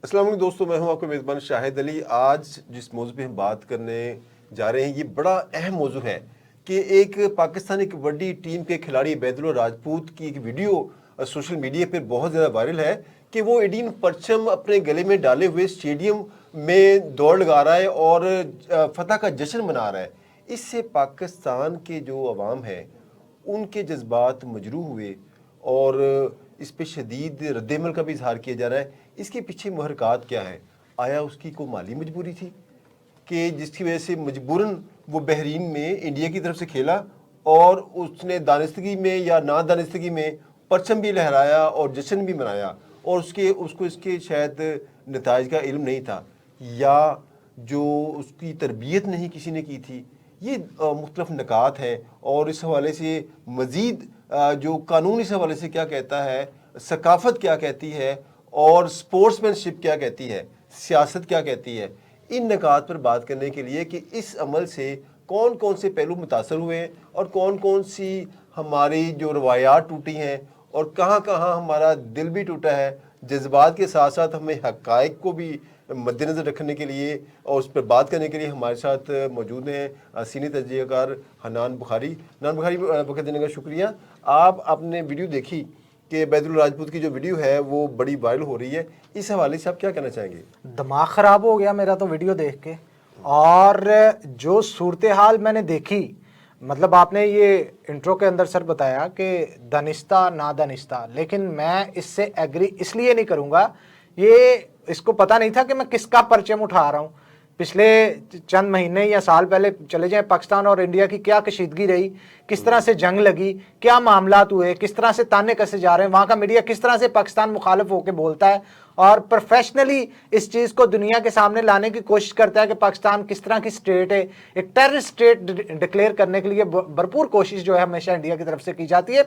السلام علیکم دوستوں، میں ہوں آپ کا میزبان شاہد علی۔ آج جس موضوع پہ ہم بات کرنے جا رہے ہیں یہ بڑا اہم موضوع ہے کہ ایک پاکستانی کبڈی ٹیم کے کھلاڑی عبیداللہ راجپوت کی ایک ویڈیو سوشل میڈیا پر بہت زیادہ وائرل ہے کہ وہ انڈین پرچم اپنے گلے میں ڈالے ہوئے اسٹیڈیم میں دوڑ لگا رہا ہے اور فتح کا جشن منا رہا ہے۔ اس سے پاکستان کے جو عوام ہے ان کے جذبات مجروح ہوئے اور اس پہ شدید رد عمل کا بھی اظہار کیا جا رہا ہے۔ اس کے پیچھے محرکات کیا ہے؟ آیا اس کی کوئی مالی مجبوری تھی کہ جس کی وجہ سے مجبوراً وہ بحرین میں انڈیا کی طرف سے کھیلا اور اس نے دانستگی میں یا نادانستگی میں پرچم بھی لہرایا اور جشن بھی منایا اور اس کو اس کے شاید نتائج کا علم نہیں تھا، یا جو اس کی تربیت نہیں کسی نے کی تھی؟ یہ مختلف نکات ہیں اور اس حوالے سے مزید جو قانون اس حوالے سے کیا کہتا ہے، ثقافت کیا کہتی ہے اور سپورٹس مین شپ کیا کہتی ہے، سیاست کیا کہتی ہے، ان نکات پر بات کرنے کے لیے کہ اس عمل سے کون کون سے پہلو متاثر ہوئے ہیں اور کون کون سی ہماری جو روایات ٹوٹی ہیں اور کہاں کہاں ہمارا دل بھی ٹوٹا ہے، جذبات کے ساتھ ساتھ ہمیں حقائق کو بھی مد نظر رکھنے کے لیے اور اس پر بات کرنے کے لیے ہمارے ساتھ موجود ہیں سینئر تجزیہ کار حنان بخاری۔ حنان بخاری، وقت دینے کا شکریہ۔ آپ نے ویڈیو دیکھی کہ عبیداللہ راجپوت کی جو ویڈیو ہے وہ بڑی وائرل ہو رہی ہے، اس حوالے سے آپ کیا کہنا چاہیں گے؟ دماغ خراب ہو گیا میرا تو ویڈیو دیکھ کے، اور جو صورتحال میں نے دیکھی، مطلب آپ نے یہ انٹرو کے اندر سر بتایا کہ دانستہ نادانستہ، لیکن میں اس سے ایگری اس لیے نہیں کروں گا، اس کو پتہ نہیں تھا کہ میں کس کا پرچم اٹھا رہا ہوں۔ پچھلے چند مہینے یا سال پہلے چلے جائیں، پاکستان اور انڈیا کی کیا کشیدگی رہی، کس طرح سے جنگ لگی، کیا معاملات ہوئے، کس طرح سے تانے کسے جا رہے ہیں، وہاں کا میڈیا کس طرح سے پاکستان مخالف ہو کے بولتا ہے اور پروفیشنلی اس چیز کو دنیا کے سامنے لانے کی کوشش کرتا ہے کہ پاکستان کس طرح کی سٹیٹ ہے، ایک ٹیررسٹ سٹیٹ ڈکلیئر کرنے کے لیے بھرپور کوشش جو ہے ہمیشہ انڈیا کی طرف سے کی جاتی ہے۔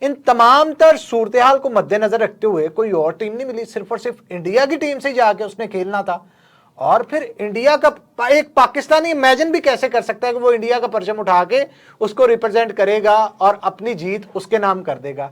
ان تمام تر صورتحال کو مد نظر رکھتے ہوئے کوئی اور ٹیم نہیں ملی، صرف اور صرف انڈیا کی ٹیم سے جا کے اس نے کھیلنا تھا، اور پھر انڈیا کا ایک پاکستانی امیجن بھی کیسے کر سکتا ہے کہ وہ انڈیا کا پرچم اٹھا کے اس کو ریپرزینٹ کرے گا اور اپنی جیت اس کے نام کر دے گا؟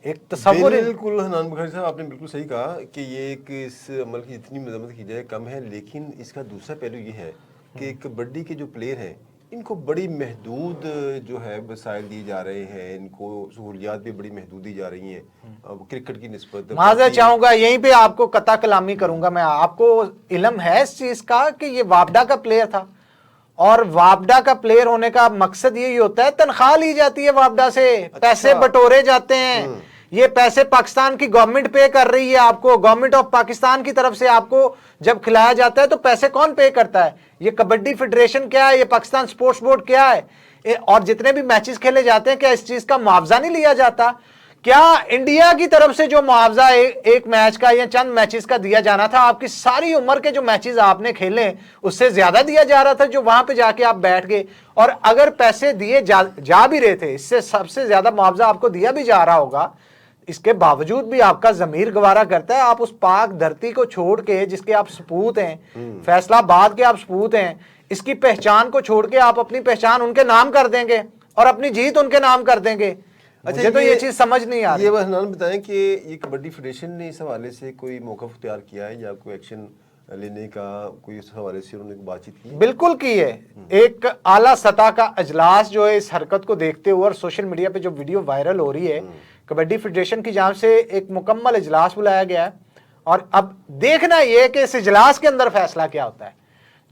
ایک تصور۔ بالکل حنان بخاری صاحب، آپ نے بالکل صحیح کہا کہ یہ اس عمل کی جتنی مذمت کی جائے کم ہے، لیکن اس کا دوسرا پہلو یہ ہے کہ کبڈی کے جو پلیئر ہیں ان کو بڑی محدود جو ہے وسائل دیے جا رہے ہیں، ان کو سہولیات بھی بڑی محدود دی جا رہی ہیں کرکٹ کی نسبت۔ معذرت چاہوں گا، یہیں پہ آپ کو قطع کلامی کروں گا میں۔ آپ کو علم ہے اس چیز کا کہ یہ وابڈا کا پلیئر تھا، اور وابڈا کا پلیئر ہونے کا مقصد یہی ہوتا ہے، تنخواہ لی جاتی ہے وابڈا سے، پیسے بٹورے جاتے ہیں، یہ پیسے پاکستان کی گورنمنٹ پے کر رہی ہے آپ کو، گورنمنٹ آف پاکستان کی طرف سے آپ کو جب کھلایا جاتا ہے تو پیسے کون پے کرتا ہے؟ یہ کبڈی فیڈریشن کیا ہے، یہ پاکستان سپورٹس بورڈ کیا ہے؟ اور جتنے بھی میچز کھیلے جاتے ہیں کیا اس چیز کا معاوضہ نہیں لیا جاتا؟ کیا انڈیا کی طرف سے جو معاوضہ ایک میچ کا یا چند میچز کا دیا جانا تھا، آپ کی ساری عمر کے جو میچز آپ نے کھیلے اس سے زیادہ دیا جا رہا تھا جو وہاں پہ جا کے آپ بیٹھ گئے؟ اور اگر پیسے دیے جا بھی رہے تھے، اس سے سب سے زیادہ معاوضہ آپ کو دیا بھی جا رہا ہوگا، اس کے باوجود بھی آپ کا ضمیر گوارا کرتا ہے، آپ اس پاک دھرتی کو چھوڑ کے جس کے آپ سپوت ہیں، فیصلہ آباد کے آپ سپوت ہیں، اس کی پہچان کو چھوڑ کے آپ اپنی پہچان ان کے نام کر دیں گے اور اپنی جیت ان کے نام کر دیں گے؟ مجھے تو یہ چیز سمجھ نہیں آ رہی۔ یہ حنان بتائیں کہ یہ کبڈی فیڈریشن نے اس حوالے سے کوئی موقف اختیار کیا ہے یا کوئی ایکشن لینے کا کوئی اس حوالے سے انہوں نے بات چیت کی؟ بالکل کی ہے، ایک اعلیٰ سطح کا اجلاس جو ہے اس حرکت کو دیکھتے ہوئے، اور سوشل میڈیا پہ جو ویڈیو وائرل ہو رہی ہے، کبڈی فیڈریشن کی جانب سے ایک مکمل اجلاس بلایا گیا ہے، اور اب دیکھنا یہ کہ اس اجلاس کے اندر فیصلہ کیا ہوتا ہے۔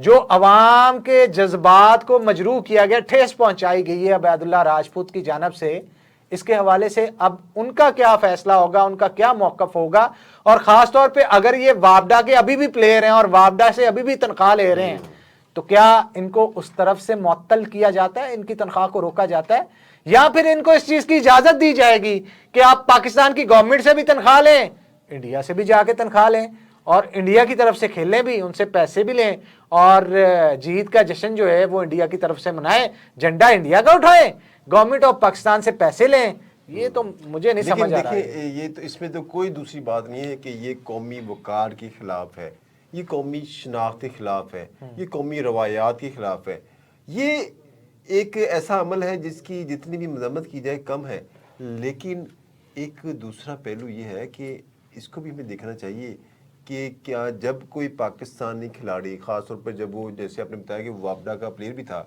جو عوام کے جذبات کو مجروح کیا گیا، ٹھیس پہنچائی گئی ہے عبیداللہ راجپوت کی جانب سے، اس کے حوالے سے اب ان کا کیا فیصلہ ہوگا، ان کا کیا موقف ہوگا، اور خاص طور پہ اگر یہ وابڈا کے ابھی بھی پلیئر ہیں اور وابڈا سے ابھی بھی تنخواہ لے رہے ہیں تو کیا ان کو اس طرف سے معطل کیا جاتا ہے، ان کی تنخواہ کو روکا جاتا ہے، یا پھر ان کو اس چیز کی اجازت دی جائے گی کہ آپ پاکستان کی گورنمنٹ سے بھی تنخواہ لیں، انڈیا سے بھی جا کے تنخواہ لیں، اور انڈیا کی طرف سے کھیلیں بھی، ان سے پیسے بھی لیں، اور جیت کا جشن جو ہے وہ انڈیا کی طرف سے منائیں، جھنڈا انڈیا کا اٹھائیں، گورنمنٹ آف پاکستان سے پیسے لیں؟ یہ تو مجھے نہیں سمجھ آ رہا ہے۔ دیکھیں، یہ تو اس میں تو کوئی دوسری بات نہیں ہے کہ یہ قومی وقار کے خلاف ہے، یہ قومی شناخت کے خلاف ہے، یہ قومی روایات کے خلاف ہے۔ یہ ایک ایسا عمل ہے جس کی جتنی بھی مذمت کی جائے کم ہے، لیکن ایک دوسرا پہلو یہ ہے کہ اس کو بھی ہمیں دیکھنا چاہیے کہ کیا جب کوئی پاکستانی کھلاڑی، خاص طور پر جب وہ جیسے آپ نے بتایا کہ وابڈا کا پلیئر بھی تھا،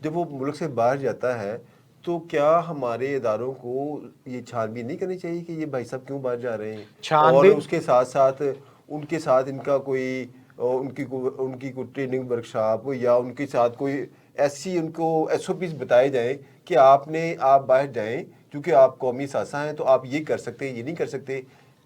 جب وہ ملک سے باہر جاتا ہے تو کیا ہمارے اداروں کو یہ چھان بین نہیں کرنی چاہیے کہ یہ بھائی صاحب کیوں باہر جا رہے ہیں، چھان اور بین اس کے ساتھ ساتھ ان کے ساتھ ان کا کوئی ان کی کوئی ٹریننگ ورکشاپ یا ان کے ساتھ کوئی ایسی ان کو ایس او پیز بتائے جائیں کہ آپ باہر جائیں کیونکہ آپ قومی ثاثہ ہیں تو آپ یہ کر سکتے ہیں، یہ نہیں کر سکتے.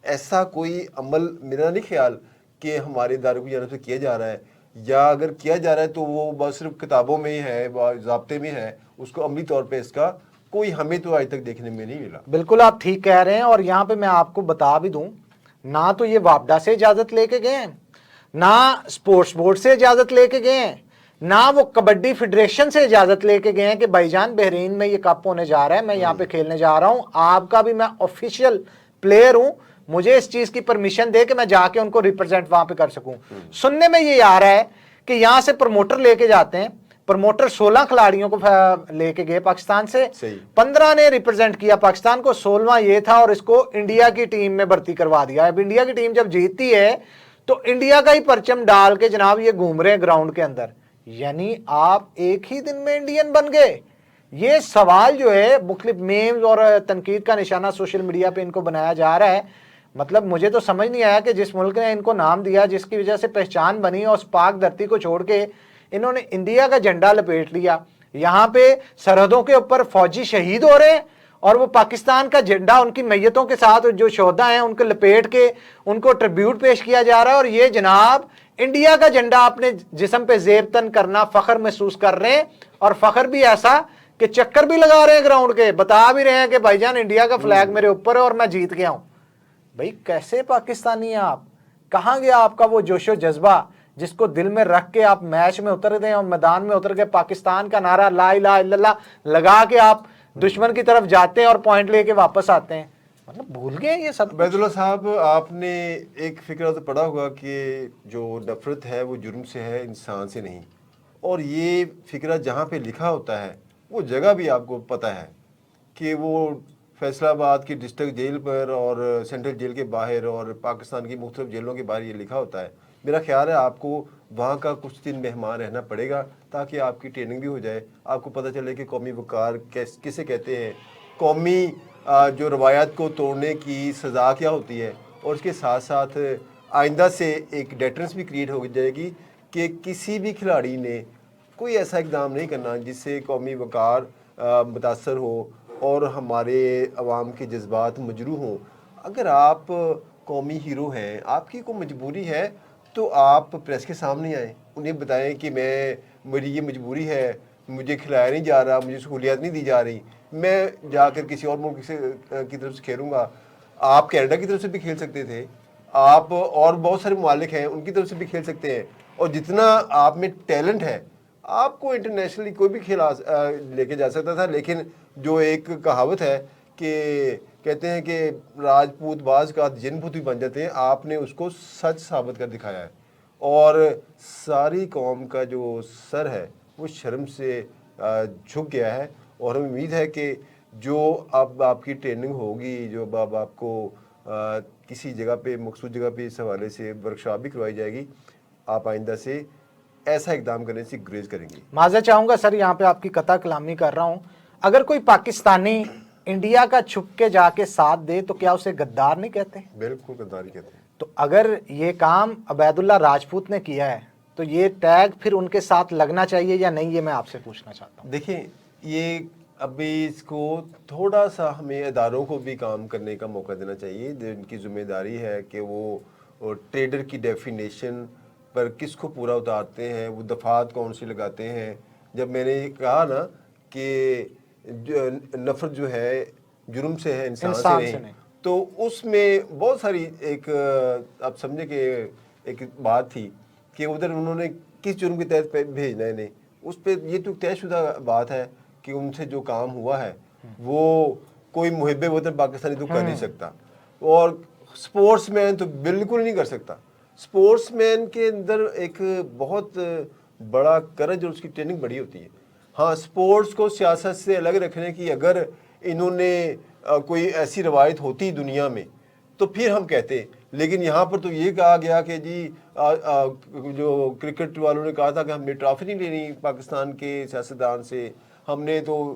ایسا کوئی عمل میرا نہیں خیال کہ ہمارے اداروں کی جانب سے کیا جا رہا ہے، یا اگر کیا جا رہا ہے تو وہ بس صرف کتابوں میں ہی ہے، ضابطے میں ہے، اس کو عملی طور پہ اس کا کوئی ہمیں تو آج تک دیکھنے میں نہیں ملا. بالکل آپ ٹھیک کہہ رہے ہیں، اور یہاں پہ میں آپ کو بتا بھی دوں، نہ تو یہ وابڈا سے اجازت لے کے گئے ہیں، نہ سپورٹس بورڈ سے اجازت لے کے گئے ہیں، نہ وہ کبڈی فیڈریشن سے اجازت لے کے گئے ہیں کہ بھائی جان بحرین میں یہ کپ ہونے جا رہا ہے، میں یہاں پہ کھیلنے جا رہا ہوں، آپ کا بھی میں آفیشیل پلیئر ہوں، مجھے اس چیز کی پرمیشن دے کہ میں جا کے ان کو ریپرزینٹ وہاں پہ کر سکوں. سننے میں یہ آ رہا ہے کہ یہاں سے پروموٹر لے کے جاتے ہیں، پروموٹر 16 کھلاڑیوں کو لے کے گئے پاکستان سے، 15 نے ریپرزینٹ کیا پاکستان کو، 16واں یہ تھا، اور اس کو انڈیا کی ٹیم میں بھرتی کروا دیا. اب انڈیا کی ٹیم جب جیتتی ہے تو انڈیا کا ہی پرچم ڈال کے جناب یہ گھوم رہے ہیں گراؤنڈ کے اندر. یعنی آپ ایک ہی دن میں انڈین بن گئے. یہ سوال جو ہے مختلف میمز اور تنقید کا نشانہ سوشل میڈیا پہ ان کو بنایا جا رہا ہے. مطلب مجھے تو سمجھ نہیں آیا کہ جس ملک نے ان کو نام دیا، جس کی وجہ سے پہچان بنی، اور اس پاک دھرتی کو چھوڑ کے انہوں نے انڈیا کا جھنڈا لپیٹ لیا. یہاں پہ سرحدوں کے اوپر فوجی شہید ہو رہے ہیں اور وہ پاکستان کا جھنڈا ان کی میتوں کے ساتھ جو شہدا ہیں ان کو لپیٹ کے ان کو ٹریبیوٹ پیش کیا جا رہا ہے. اور یہ جناب انڈیا کا جھنڈا اپنے جسم پہ زیب تن کرنا فخر محسوس کر رہے ہیں، اور فخر بھی ایسا کہ چکر بھی لگا رہے ہیں گراؤنڈ کے، بتا بھی رہے ہیں کہ بھائی جان انڈیا کا فلیگ میرے اوپر ہے اور میں جیت گیا ہوں. بھائی کیسے پاکستانی ہیں آپ؟ کہاں گیا آپ کا وہ جوش و جذبہ جس کو دل میں رکھ کے آپ میچ میں اتر دیں اور میدان میں اتر کے پاکستان کا نعرہ لا الہ الا اللہ لگا کے آپ دشمن کی طرف جاتے ہیں اور پوائنٹ لے کے واپس آتے ہیں؟ مطلب بھول گئے یہ سب. عبید اللہ صاحب، آپ نے ایک فکرہ تو پڑھا ہوگا کہ جو نفرت ہے وہ جرم سے ہے، انسان سے نہیں. اور یہ فکرہ جہاں پہ لکھا ہوتا ہے وہ جگہ بھی آپ کو پتہ ہے کہ وہ فیصل آباد کی ڈسٹرکٹ جیل پر اور سینٹرل جیل کے باہر اور پاکستان کی مختلف جیلوں کے باہر یہ لکھا ہوتا ہے. میرا خیال ہے آپ کو وہاں کا کچھ دن مہمان رہنا پڑے گا تاکہ آپ کی ٹریننگ بھی ہو جائے، آپ کو پتہ چلے کہ قومی وقار کسے کہتے ہیں، قومی جو روایات کو توڑنے کی سزا کیا ہوتی ہے، اور اس کے ساتھ ساتھ آئندہ سے ایک ڈیٹرنس بھی کریٹ ہو جائے گی کہ کسی بھی کھلاڑی نے کوئی ایسا اقدام نہیں کرنا جس سے قومی وقار متاثر ہو اور ہمارے عوام کے جذبات مجروح ہوں. اگر آپ قومی ہیرو ہیں، آپ کی کوئی مجبوری ہے تو آپ پریس کے سامنے آئیں، انہیں بتائیں کہ میری یہ مجبوری ہے، مجھے کھلایا نہیں جا رہا، مجھے سہولیات نہیں دی جا رہی، میں جا کر کسی اور ملک کی طرف سے کھیلوں گا. آپ کینیڈا کی طرف سے بھی کھیل سکتے تھے، آپ اور بہت سارے ممالک ہیں ان کی طرف سے بھی کھیل سکتے ہیں، اور جتنا آپ میں ٹیلنٹ ہے آپ کو انٹرنیشنلی کوئی بھی کھیل لے کے جا سکتا تھا. لیکن جو ایک کہاوت ہے کہ کہتے ہیں کہ راجپوت بعض کا جن بھوت بھی بن جاتے ہیں، آپ نے اس کو سچ ثابت کر دکھایا ہے، اور ساری قوم کا جو سر ہے وہ شرم سے جھک گیا ہے. اور ہمیں امید ہے کہ جو اب آپ کی ٹریننگ ہوگی، جو اب آپ کو کسی جگہ پہ مخصوص جگہ پہ اس حوالے سے ورکشاپ بھی کروائی جائے گی، آپ آئندہ سے ایسا اقدام کرنے سے گریز کریں گے. معذرت چاہوں گا سر، یہاں پہ آپ کی قطع کلامی کر رہا ہوں. اگر کوئی پاکستانی انڈیا کا چھپ کے جا کے ساتھ دے تو کیا اسے غدار نہیں کہتے؟ بالکل غداری کہتے ہیں. تو اگر یہ کام عبید اللہ راجپوت نے کیا ہے تو یہ ٹیگ پھر ان کے ساتھ لگنا چاہیے یا نہیں، یہ میں آپ سے پوچھنا چاہتا ہوں. دیکھیں، یہ ابھی اس کو تھوڑا سا ہمیں اداروں کو بھی کام کرنے کا موقع دینا چاہیے. ان کی ذمہ داری ہے کہ وہ ٹریڈر کی ڈیفینیشن پر کس کو پورا اتارتے ہیں، وہ دفعات کون سی لگاتے ہیں. جب میں نے کہا نا کہ نفرت جو ہے جرم سے ہے، انسان سے نہیں، تو اس میں بہت ساری ایک آپ سمجھے کہ ایک بات تھی کہ ادھر انہوں نے کس جرم کے تحت بھیجنا ہے انہیں. اس پہ یہ تو طے شدہ بات ہے کہ ان سے جو کام ہوا ہے وہ کوئی محب وطن پاکستانی تو کر نہیں سکتا، اور سپورٹس مین تو بالکل نہیں کر سکتا. سپورٹس مین کے اندر ایک بہت بڑا کرج اور اس کی ٹریننگ بڑی ہوتی ہے. ہاں، سپورٹس کو سیاست سے الگ رکھنے کی اگر انہوں نے کوئی ایسی روایت ہوتی دنیا میں تو پھر ہم کہتے ہیں، لیکن یہاں پر تو یہ کہا گیا کہ جی جو کرکٹ والوں نے کہا تھا کہ ہم نے ٹرافی نہیں لینی پاکستان کے سیاستدان سے, ہم نے تو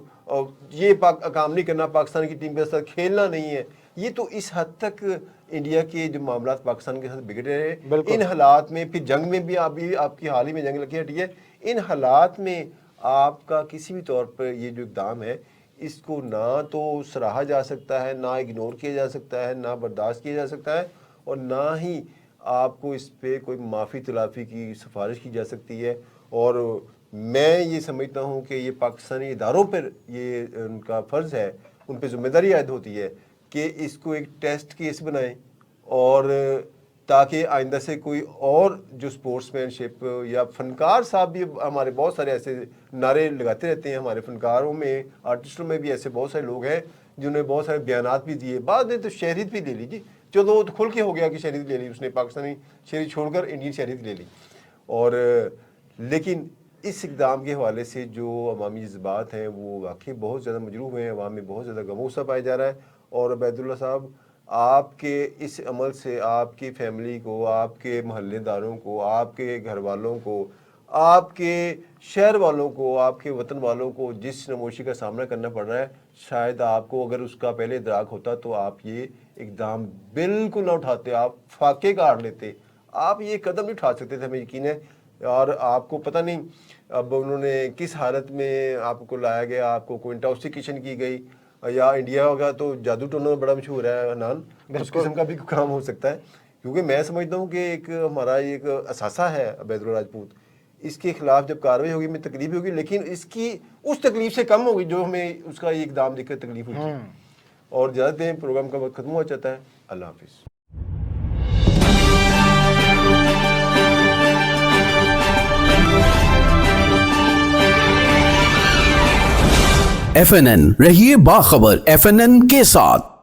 یہ کام نہیں کرنا, پاکستان کی ٹیم کے ساتھ کھیلنا نہیں ہے. یہ تو اس حد تک انڈیا کے جو معاملات پاکستان کے ساتھ بگڑے ہیں. ان حالات میں پھر جنگ میں بھی آپ کی حال ہی میں جنگ لگی ہٹی ہے, ان حالات میں آپ کا کسی بھی طور پر یہ جو اقدام ہے اس کو نہ تو سراہا جا سکتا ہے, نہ اگنور کیا جا سکتا ہے, نہ برداشت کیا جا سکتا ہے, اور نہ ہی آپ کو اس پہ کوئی معافی تلافی کی سفارش کی جا سکتی ہے. اور میں یہ سمجھتا ہوں کہ یہ پاکستانی اداروں پر یہ ان کا فرض ہے, ان پہ ذمہ داری عائد ہوتی ہے کہ اس کو ایک ٹیسٹ کیس بنائیں, اور تاکہ آئندہ سے کوئی اور جو سپورٹس مین شپ یا فنکار صاحب بھی, ہمارے بہت سارے ایسے نعرے لگاتے رہتے ہیں, ہمارے فنکاروں میں آرٹسٹوں میں بھی ایسے بہت سارے لوگ ہیں جنہوں نے بہت سارے بیانات بھی دیے. بعد میں تو شہریت بھی لے لیجیے, چلو تو کھل کے ہو گیا کہ شہریت لے لی اس نے, پاکستانی شہریت چھوڑ کر انڈین شہریت لے لی. اور لیکن اس اقدام کے حوالے سے جو عوامی جذبات ہیں وہ واقعی بہت زیادہ مجروح ہوئے ہیں, عوام میں بہت زیادہ غم و غصہ پایا جا رہا ہے. اور عبید اللہ صاحب, آپ کے اس عمل سے آپ کی فیملی کو, آپ کے محلے داروں کو, آپ کے گھر والوں کو, آپ کے شہر والوں کو, آپ کے وطن والوں کو جس نموشی کا سامنا کرنا پڑ رہا ہے, شاید آپ کو اگر اس کا پہلے ادراک ہوتا تو آپ یہ اقدام بالکل نہ اٹھاتے, آپ فاقے کاٹ لیتے, آپ یہ قدم نہیں اٹھا سکتے تھے, ہمیں یقین ہے. اور آپ کو پتہ نہیں اب انہوں نے کس حالت میں آپ کو لایا گیا, آپ کو کوئی انٹاکسیکیشن کی گئی, یا انڈیا ہوگا تو جادو ٹونوں میں بڑا مشہور ہے حنان, اس قسم کا بھی کام ہو سکتا ہے. کیونکہ میں سمجھتا ہوں کہ ایک ہمارا ایک اثاثہ ہے عبید اللہ راجپوت, اس کے خلاف جب کارروائی ہوگی میں تکلیف ہوگی, لیکن اس کی اس تکلیف سے کم ہوگی جو ہمیں اس کا یہ اقدام دیکھ کر تکلیف ہوئی. اور زیادہ دیں پروگرام کا وقت ختم ہو جاتا ہے. اللہ حافظ. FNN رہیے باخبر FNN کے ساتھ.